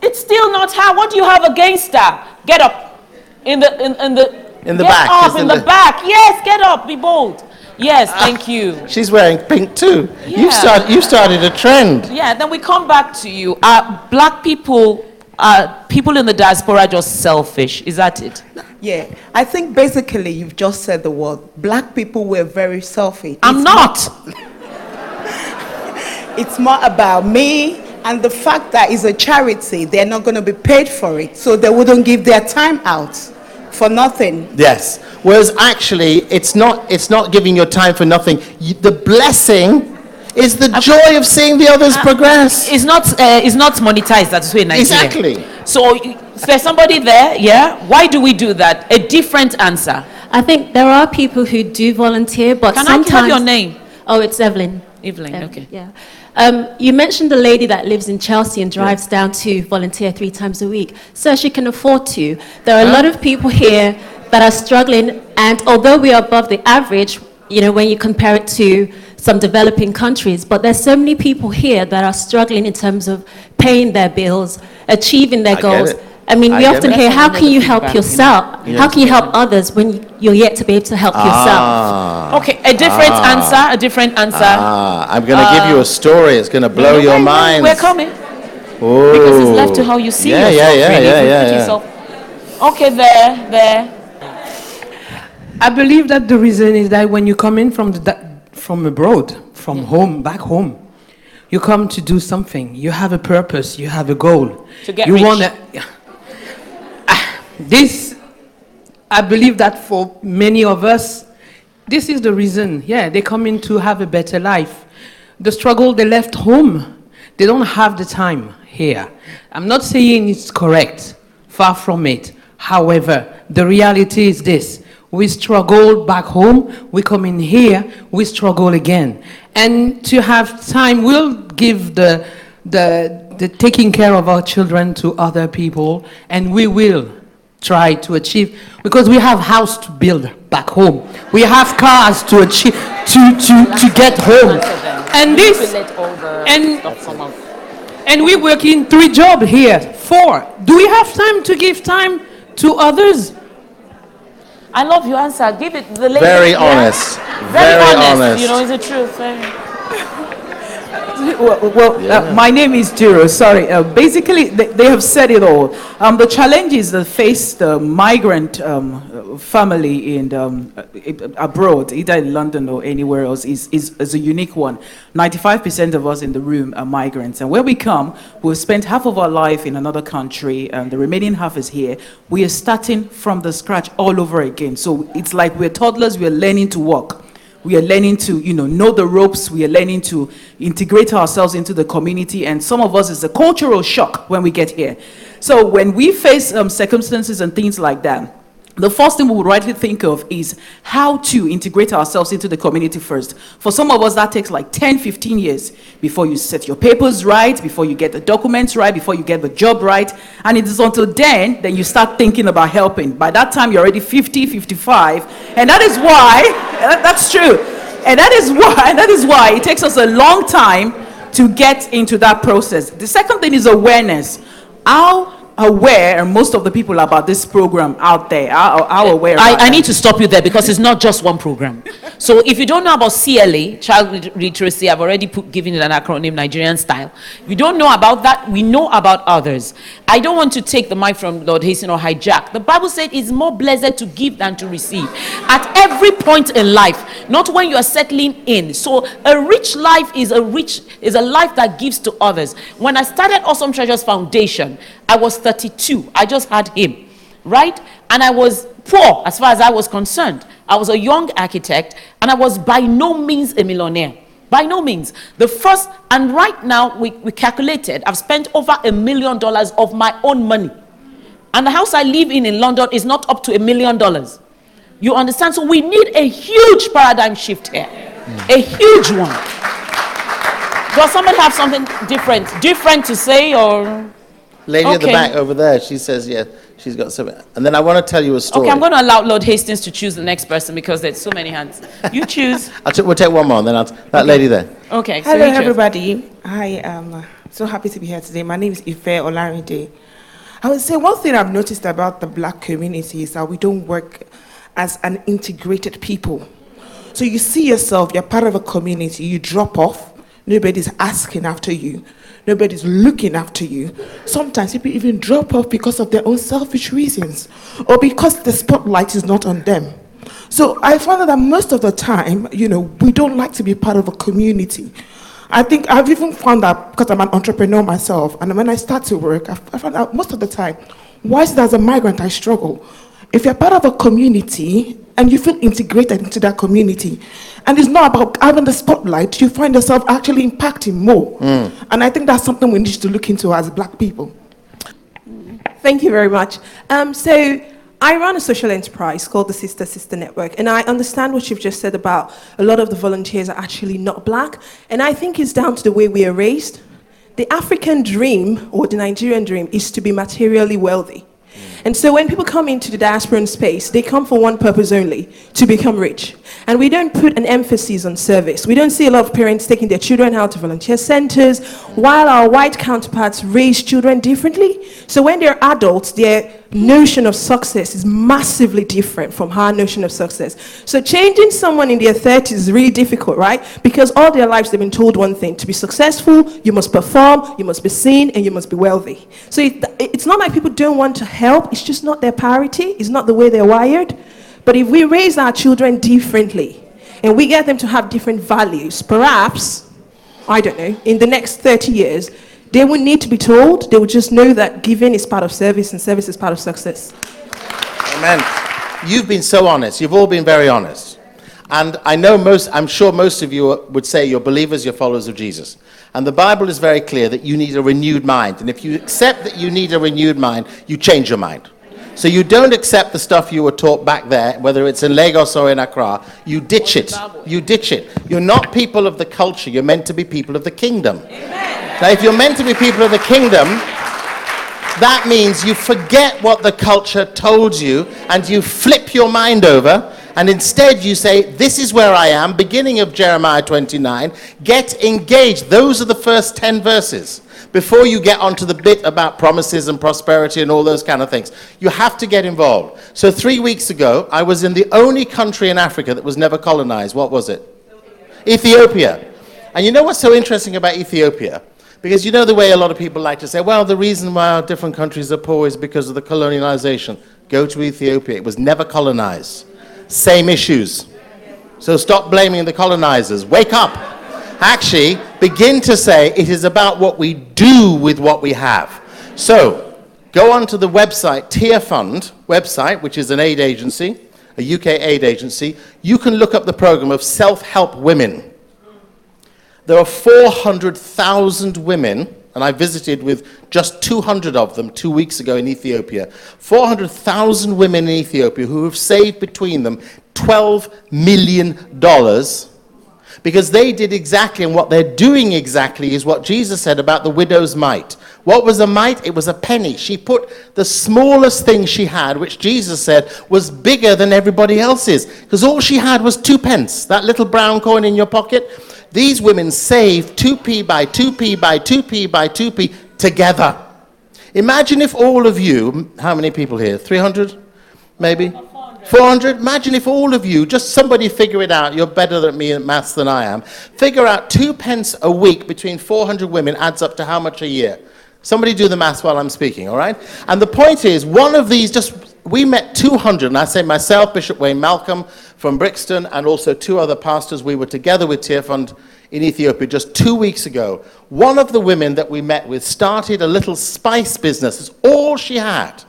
It's still not her. What do you have against her? Get up. In the back. Get up in the back. Yes, get up. Be bold. Yes, thank you. She's wearing pink too. Yeah. You've started a trend. Yeah, then we come back to you. Black people, people in the diaspora are just selfish. Is that it? Yeah, I think basically you've just said the word. Black people were very selfish. I'm not. It's more about me and the fact that it's a charity. They're not going to be paid for it, so they wouldn't give their time out for nothing. Yes. Whereas actually, it's not giving your time for nothing. The blessing is the joy of seeing the others progress. It's not monetized. That's way in Nigeria. Exactly. So there's somebody there. Yeah. Why do we do that? A different answer. I think there are people who do volunteer, but sometimes... Can I have your name? Oh, it's Evelyn. Evelyn, okay. Yeah. You mentioned the lady that lives in Chelsea and drives down to volunteer 3 times a week. So she can afford to. There are a lot of people here that are struggling, and although we are above the average, you know, when you compare it to some developing countries, but there's so many people here that are struggling in terms of paying their bills, achieving their goals. I mean, we often hear, how can you help yourself? How can you help others when you're yet to be able to help yourself? Okay, a different answer. I'm going to give you a story. It's going to blow your mind. We're coming. Ooh. Because it's left to how you see yourself. Yeah. Okay, there. I believe that the reason is that when you come in from abroad, from home, back home, you come to do something. You have a purpose. You have a goal. To get you rich. This, I believe that for many of us, this is the reason. Yeah, they come in to have a better life. The struggle, they left home. They don't have the time here. I'm not saying it's correct. Far from it. However, the reality is this. We struggle back home, we come in here, we struggle again. And to have time, we'll give the taking care of our children to other people, and we will try to achieve, because we have house to build back home. We have cars to achieve, to get home. And this, and we work in 3 jobs here, 4. Do we have time to give time to others? I love your answer. Give it the lady. Very honest. Very honest. You know, it's the truth. My name is Jiro. Sorry. Basically, they have said it all. The challenges that face the migrant family in abroad, either in London or anywhere else, is a unique one. 95% of us in the room are migrants, and where we come, we've spent half of our life in another country, and the remaining half is here. We are starting from the scratch all over again. So it's like we're toddlers. We're learning to walk. We are learning to, know the ropes. We are learning to integrate ourselves into the community. And some of us, it's a cultural shock when we get here. So when we face circumstances and things like that, the first thing we would rightly think of is how to integrate ourselves into the community first. For some of us, that takes like 10, 15 years before you set your papers right, before you get the documents right, before you get the job right. And it is until then you start thinking about helping. By that time, you're already 50, 55. And that is why, that's true. And that is why it takes us a long time to get into that process. The second thing is awareness. How aware most of the people about this program out there are aware. I need to stop you there because it's not just one program. So if you don't know about CLA, child literacy, I've already given it an acronym, Nigerian style. If you don't know about that, we know about others. I don't want to take the mic from Lord Hastings or hijack. The Bible said it's more blessed to give than to receive. At every point in life, not when you are settling in. So a rich life is a life that gives to others. When I started Awesome Treasures Foundation, I was 32. I just had him, right? And I was poor as far as I was concerned. I was a young architect, and I was by no means a millionaire. By no means. The first, and right now, we calculated, I've spent over $1 million of my own money. And the house I live in London is not up to $1 million. You understand? So we need a huge paradigm shift here. A huge one. Does somebody have something different to say, or? Lady at the back over there, she says, yeah, she's got something. And then I want to tell you a story. Okay, I'm going to allow Lord Hastings to choose the next person because there's so many hands. You choose. We'll take one more, and then that lady there. Okay. Hello, everybody. I am so happy to be here today. My name is Ife Olarinde. I would say one thing I've noticed about the black community is that we don't work as an integrated people. So you see yourself, you're part of a community, you drop off, nobody's asking after you. Nobody's looking after you. Sometimes people even drop off because of their own selfish reasons or because the spotlight is not on them. So I found that most of the time, we don't like to be part of a community. I think I've even found that because I'm an entrepreneur myself, and when I start to work, I found out most of the time, why is it as a migrant I struggle? If you're part of a community and you feel integrated into that community, and it's not about having the spotlight, you find yourself actually impacting more. And I think that's something we need to look into as black people. Thank you very much. So I run a social enterprise called the Sister Network, and I understand what you've just said about a lot of the volunteers are actually not black, and I think it's down to the way we are raised. The African dream, or the Nigerian dream, is to be materially wealthy. And so when people come into the diasporan space, they come for one purpose only, to become rich. And we don't put an emphasis on service. We don't see a lot of parents taking their children out to volunteer centers, while our white counterparts raise children differently. So when they're adults, their notion of success is massively different from our notion of success. So changing someone in their 30s is really difficult, right? Because all their lives they've been told one thing: to be successful, you must perform, you must be seen, and you must be wealthy. So it's not like people don't want to help, it's just not their priority, it's not the way they're wired. But if we raise our children differently, and we get them to have different values, perhaps, I don't know, in the next 30 years, they wouldn't need to be told. They would just know that giving is part of service and service is part of success. Amen. You've been so honest. You've all been very honest. And I'm sure most of you would say you're believers, you're followers of Jesus. And the Bible is very clear that you need a renewed mind. And if you accept that you need a renewed mind, you change your mind. So you don't accept the stuff you were taught back there, whether it's in Lagos or in Accra. You ditch it. You ditch it. You're not people of the culture. You're meant to be people of the kingdom. Amen. Now, if you're meant to be people of the kingdom, that means you forget what the culture told you and you flip your mind over, and instead you say, this is where I am, beginning of Jeremiah 29, get engaged. Those are the first 10 verses. Before you get onto the bit about promises and prosperity and all those kind of things, you have to get involved. So 3 weeks ago, I was in the only country in Africa that was never colonized. What was it? Ethiopia. And you know what's so interesting about Ethiopia? Because you know the way a lot of people like to say, well, the reason why our different countries are poor is because of the colonialization. Go to Ethiopia. It was never colonized. Same issues. So stop blaming the colonizers. Wake up. Actually, begin to say it is about what we do with what we have. So go onto the website, Tier Fund website, which is an aid agency, a UK aid agency. You can look up the program of self-help women. There are 400,000 women, and I visited with just 200 of them 2 weeks ago in Ethiopia. 400,000 women in Ethiopia who have saved between them $12 million because they did exactly, and what they're doing exactly is what Jesus said about the widow's mite. What was a mite? It was a penny. She put the smallest thing she had, which Jesus said was bigger than everybody else's, because all she had was 2 pence, that little brown coin in your pocket. These women saved 2p by 2p by 2p by 2p together. Imagine if all of you, how many people here? 300? Maybe? 400? Imagine if all of you, just somebody figure it out, you're better at me at maths than I am, figure out 2 pence a week between 400 women adds up to how much a year? Somebody do the maths while I'm speaking, all right? And the point is, one of these we met 200, and I say myself, Bishop Wayne Malcolm from Brixton, and also 2 other pastors. We were together with Tier Fund in Ethiopia just 2 weeks ago. One of the women that we met with started a little spice business. It's all she had.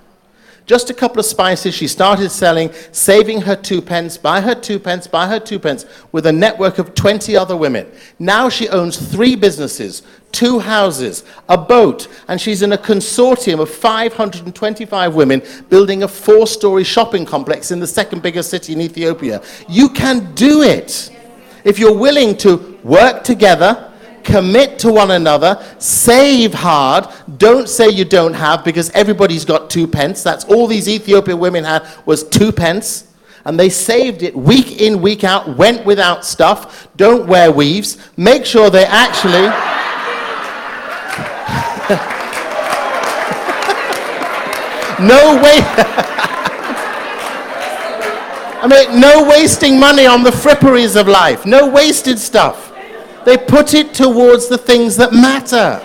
Just a couple of spices she started selling, saving her 2 pence, buy her 2 pence, buy her 2 pence, with a network of 20 other women. Now she owns 3 businesses, 2 houses, a boat, and she's in a consortium of 525 women building a 4-story shopping complex in the 2nd biggest city in Ethiopia. You can do it if you're willing to work together, commit to one another, save hard. Don't say you don't have, because everybody's got 2 pence. That's all these Ethiopian women had, was 2 pence. And they saved it week in, week out, went without stuff, don't wear weaves, make sure they actually... no wasting money on the fripperies of life, no wasted stuff. They put it towards the things that matter.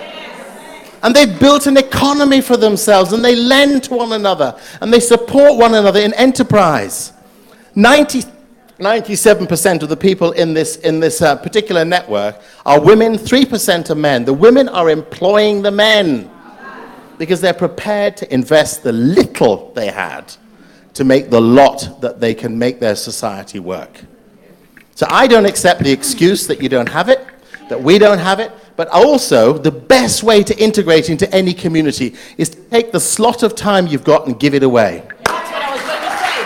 And they've built an economy for themselves, and they lend to one another, and they support one another in enterprise. 97% of the people in this particular network are women, 3% are men. The women are employing the men because they're prepared to invest the little they had to make the lot that they can make their society work. So I don't accept the excuse that you don't have it, that we don't have it, but also the best way to integrate into any community is to take the slot of time you've got and give it away. That's what I was going to say.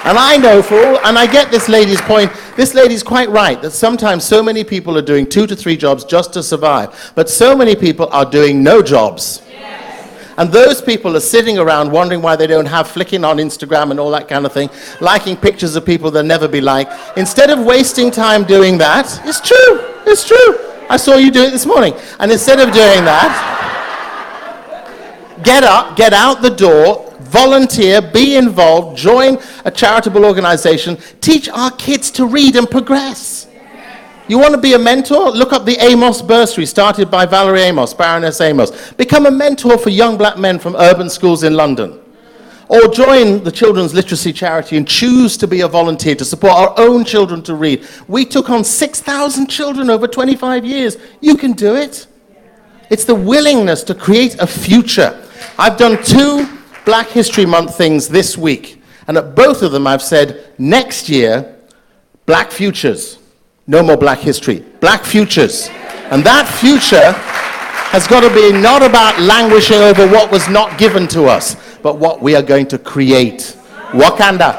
And I know and I get this lady's point. This lady's quite right that sometimes so many people are doing 2 to 3 jobs just to survive, but so many people are doing no jobs. And those people are sitting around wondering why they don't have flicking on Instagram and all that kind of thing, liking pictures of people they'll never be like. Instead of wasting time doing that, it's true. I saw you do it this morning. And instead of doing that, get up, get out the door, volunteer, be involved, join a charitable organization, teach our kids to read and progress. You want to be a mentor? Look up the Amos Bursary, started by Valerie Amos, Baroness Amos. Become a mentor for young black men from urban schools in London. Or join the Children's Literacy Charity and choose to be a volunteer to support our own children to read. We took on 6,000 children over 25 years. You can do it. It's the willingness to create a future. I've done 2 Black History Month things this week. And at both of them I've said, next year, Black Futures. No more Black history. Black futures. And that future has got to be not about languishing over what was not given to us, but what we are going to create. Wakanda.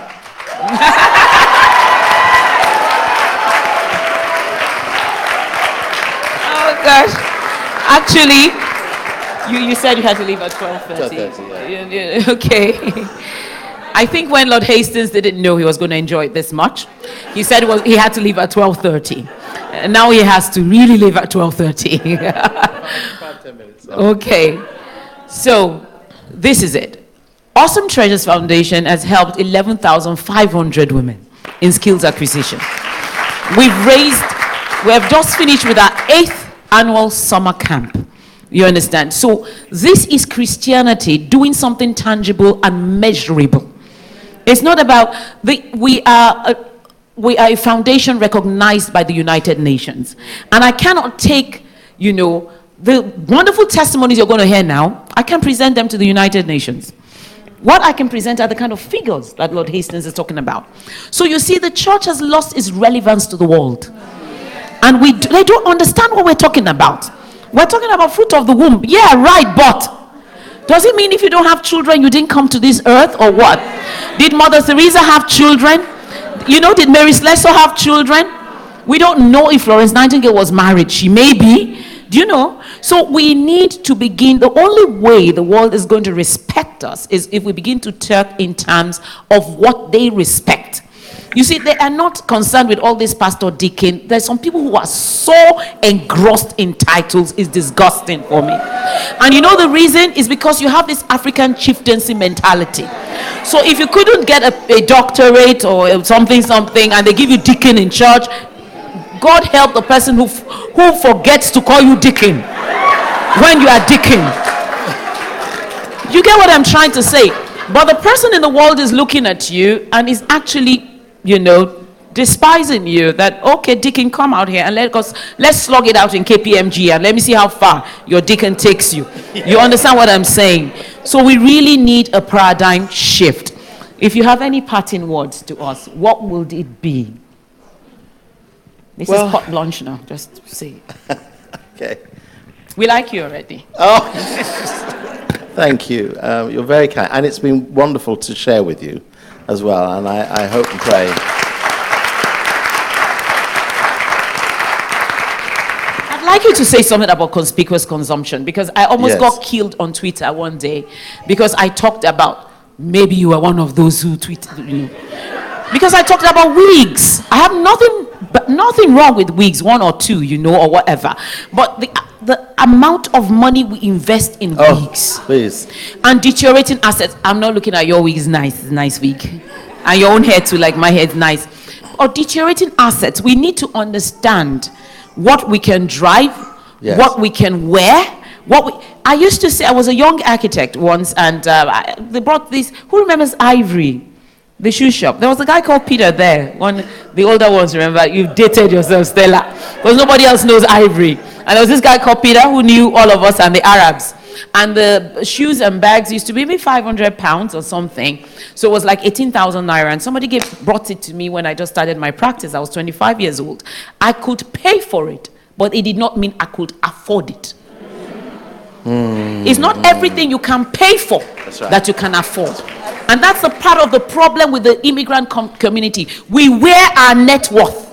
Oh gosh. Actually, you said you had to leave at 12:30. 12:30, Yeah. Okay. I think when Lord Hastings didn't know he was going to enjoy it this much, he said he had to leave at 12:30. And now he has to really leave at 12:30. 5-10 minutes. Okay. So, this is it. Awesome Treasures Foundation has helped 11,500 women in skills acquisition. We have just finished with our 8th annual summer camp. You understand? So this is Christianity doing something tangible and measurable. It's not about we are a foundation recognized by the United Nations. And I cannot take, the wonderful testimonies you're going to hear now, I can present them to the United Nations. What I can present are the kind of figures that Lord Hastings is talking about. So you see, the church has lost its relevance to the world. And they don't understand what we're talking about. We're talking about fruit of the womb. Yeah, right, but does it mean if you don't have children, you didn't come to this earth, or what? Did Mother Teresa have children? Did Mary Slessor have children? We don't know if Florence Nightingale was married. She may be. Do you know? So we need to begin. The only way the world is going to respect us is if we begin to talk in terms of what they respect. You see, they are not concerned with all this pastor deacon. There's some people who are so engrossed in titles. It's disgusting for me. And the reason is because you have this African chieftaincy mentality. So if you couldn't get a doctorate or something, and they give you deacon in church, God help the person who forgets to call you deacon when you are deacon. You get what I'm trying to say? But the person in the world is looking at you and is actually, despising you, that, okay, deacon, come out here and let's slug it out in KPMG and let me see how far your deacon takes you. You understand what I'm saying? So we really need a paradigm shift. If you have any parting words to us, what will it be? This is hot lunch now, just say. Okay. We like you already. Oh, thank you. You're very kind. And it's been wonderful to share with you as well. And I hope and pray. I'd like you to say something about conspicuous consumption, because I almost got killed on Twitter one day because I talked about, maybe you were one of those who tweeted, because I talked about wigs. I have nothing wrong with wigs, one or two, or whatever. But the amount of money we invest in wigs, please, and deteriorating assets. I'm not looking at your wig, is nice wig, and your own hair too, like my hair's nice. Or deteriorating assets. We need to understand what we can drive, what we can wear. I used to say, I was a young architect once, and they brought this. Who remembers Ivory? The shoe shop. There was a guy called Peter there. The older ones remember. You've dated yourself, Stella. Because nobody else knows Ivory. And there was this guy called Peter who knew all of us and the Arabs. And the shoes and bags used to be maybe 500 pounds or something. So it was like 18,000 naira. And somebody brought it to me when I just started my practice. I was 25 years old. I could pay for it, but it did not mean I could afford it. It's not everything you can pay for that you can afford. And that's a part of the problem with the immigrant community. We wear our net worth.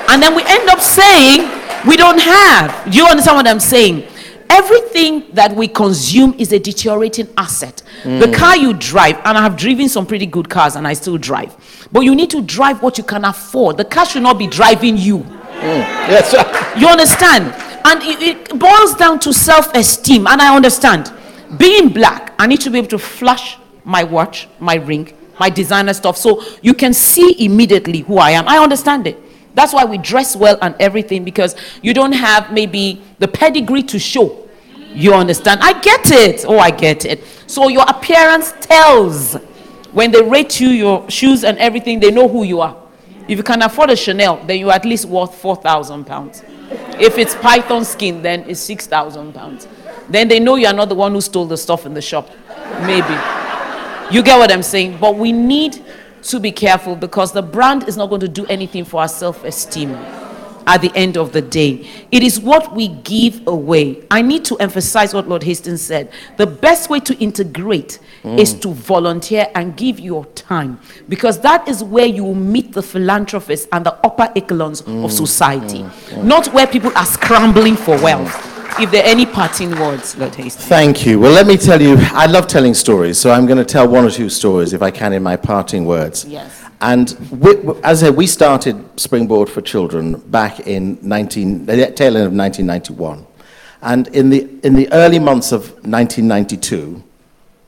And then we end up saying we don't have. Do you understand what I'm saying? Everything that we consume is a deteriorating asset. The car you drive, and I have driven some pretty good cars and I still drive. But you need to drive what you can afford. The car should not be driving you. Yes, sir. You understand? And it boils down to self-esteem. And I understand. Being black, I need to be able to flash my watch, my ring, my designer stuff, so you can see immediately who I am. I understand it. That's why we dress well and everything, because you don't have maybe the pedigree to show. You understand? I get it. Oh, I get it. So your appearance tells. When they rate you, your shoes and everything, they know who you are. If you can afford a Chanel, then you're at least worth 4,000 pounds. If it's python skin, then it's 6,000 pounds. Then they know you're not the one who stole the stuff in the shop. Maybe. You get what I'm saying? But we need to be careful, because the brand is not going to do anything for our self-esteem at the end of the day. It is what we give away. I need to emphasize what Lord Hastings said. The best way to integrate is to volunteer and give your time, because that is where you will meet the philanthropists and the upper echelons of society, not where people are scrambling for wealth. If there are any parting words, Lord Hastings. Thank you. Well, let me tell you, I love telling stories, so I'm going to tell one or two stories, if I can, in my parting words. Yes. And as I said, we started Springboard for Children back in the tail end of 1991. And in the early months of 1992,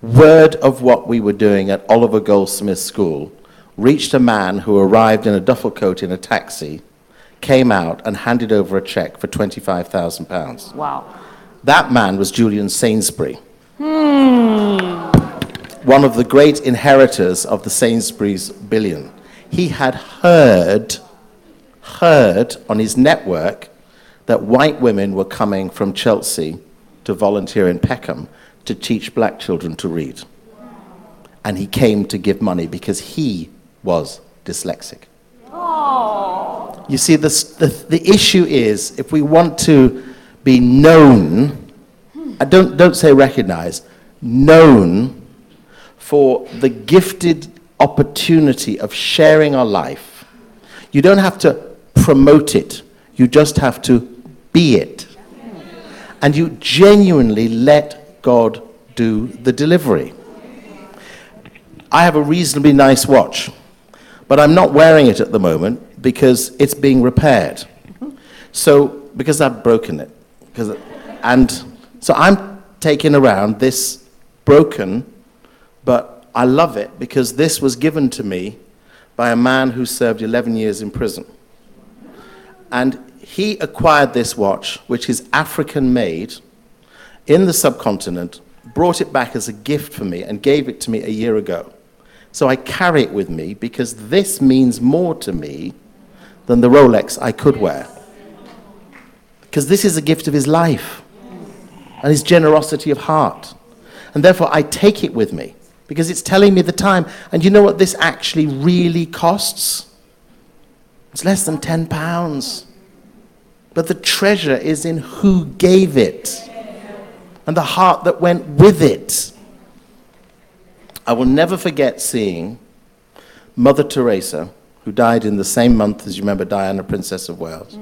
word of what we were doing at Oliver Goldsmith School reached a man who arrived in a duffel coat in a taxi, came out and handed over a check for £25,000. Wow. That man was Julian Sainsbury, one of the great inheritors of the Sainsbury's billion. He had heard on his network that white women were coming from Chelsea to volunteer in Peckham to teach black children to read. And he came to give money because he was dyslexic. Oh. You see, the issue is, if we want to be known, don't say recognized, known for the gifted opportunity of sharing our life, you don't have to promote it, you just have to be it. And you genuinely let God do the delivery. I have a reasonably nice watch, but I'm not wearing it at the moment because it's being repaired. So, because I've broken it. So I'm taking around this broken, but I love it because this was given to me by a man who served 11 years in prison. And he acquired this watch, which is African-made, in the subcontinent, brought it back as a gift for me and gave it to me a year ago. So I carry it with me because this means more to me than the Rolex I could wear. Because this is a gift of his life and his generosity of heart. And therefore I take it with me because it's telling me the time. And you know what this actually really costs? It's less than £10. But the treasure is in who gave it and the heart that went with it. I will never forget seeing Mother Teresa, who died in the same month as you remember Diana, Princess of Wales.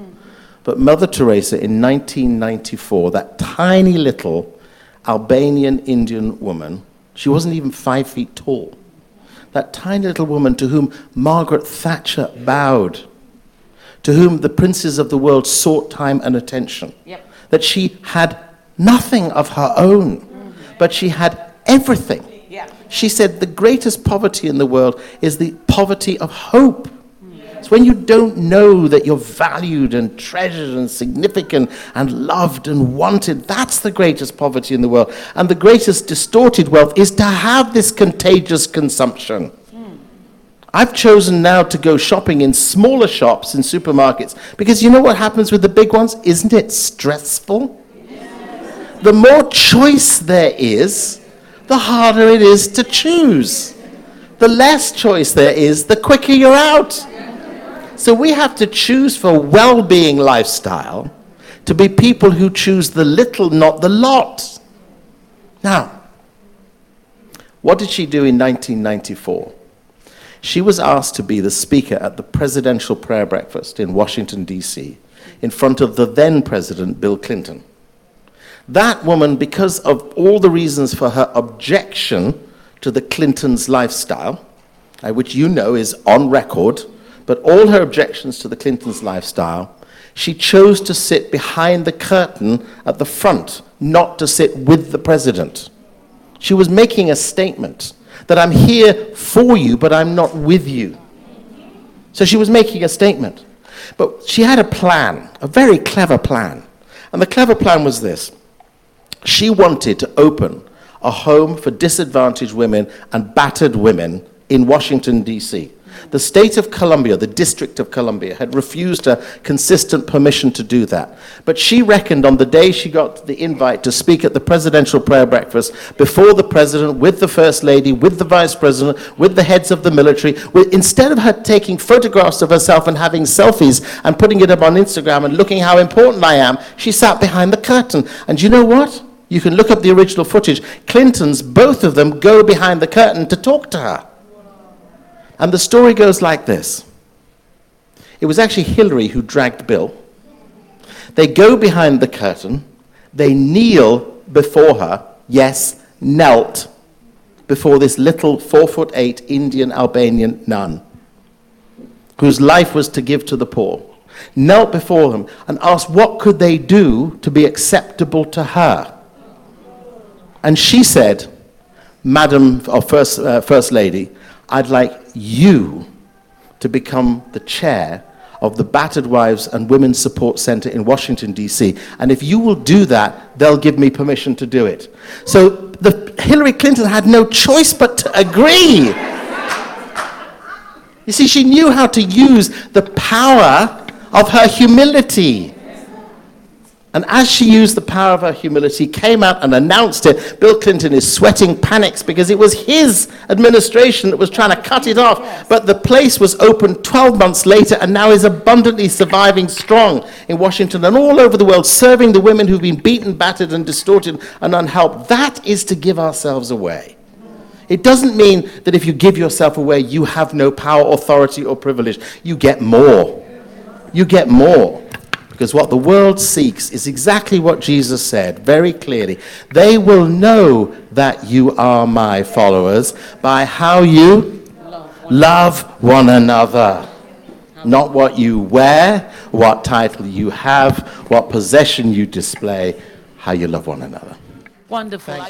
But Mother Teresa in 1994, that tiny little Albanian Indian woman, she wasn't even 5 feet tall. That tiny little woman to whom Margaret Thatcher bowed, to whom the princes of the world sought time and attention. Yep. That she had nothing of her own, but she had everything. Yeah. She said the greatest poverty in the world is the poverty of hope. It's when you don't know that you're valued and treasured and significant and loved and wanted. That's the greatest poverty in the world. And the greatest distorted wealth is to have this contagious consumption. I've chosen now to go shopping in smaller shops in supermarkets because you know what happens with the big ones? Isn't it stressful? Yes. The more choice there is, the harder it is to choose. The less choice there is, the quicker you're out. So we have to choose for well-being lifestyle to be people who choose the little, not the lot. Now, what did she do in 1994? She was asked to be the speaker at the presidential prayer breakfast in Washington, D.C., in front of the then president, Bill Clinton. That woman, because of all the reasons for her objection to the Clintons' lifestyle, which you know is on record, but all her objections to the Clintons' lifestyle, she chose to sit behind the curtain at the front, not to sit with the president. She was making a statement that I'm here for you, but I'm not with you. So she was making a statement. But she had a plan, a very clever plan. And the clever plan was this. She wanted to open a home for disadvantaged women and battered women in Washington, D.C. The state of Columbia, the District of Columbia, had refused her consistent permission to do that. But she reckoned on the day she got the invite to speak at the presidential prayer breakfast before the president, with the first lady, with the vice president, with the heads of the military, instead of her taking photographs of herself and having selfies and putting it up on Instagram and looking how important I am, she sat behind the curtain. And you know what? You can look up the original footage. Clintons, both of them, go behind the curtain to talk to her. And the story goes like this. It was actually Hillary who dragged Bill. They go behind the curtain. They kneel before her. Yes, knelt before this little 4'8" Indian Albanian nun whose life was to give to the poor. Knelt before him and asked what could they do to be acceptable to her. And she said, Madam, or First Lady, I'd like you to become the chair of the Battered Wives and Women's Support Center in Washington, D.C. And if you will do that, they'll give me permission to do it. So Hillary Clinton had no choice but to agree. You see, she knew how to use the power of her humility. And as she used the power of her humility, came out and announced it, Bill Clinton is sweating panics because it was his administration that was trying to cut it off. But the place was opened 12 months later and now is abundantly surviving strong in Washington and all over the world, serving the women who've been beaten, battered, and distorted and unhelped. That is to give ourselves away. It doesn't mean that if you give yourself away, you have no power, authority, or privilege. You get more. You get more. Because what the world seeks is exactly what Jesus said very clearly. They will know that you are my followers by how you love one another. Not what you wear, what title you have, what possession you display, how you love one another. Wonderful.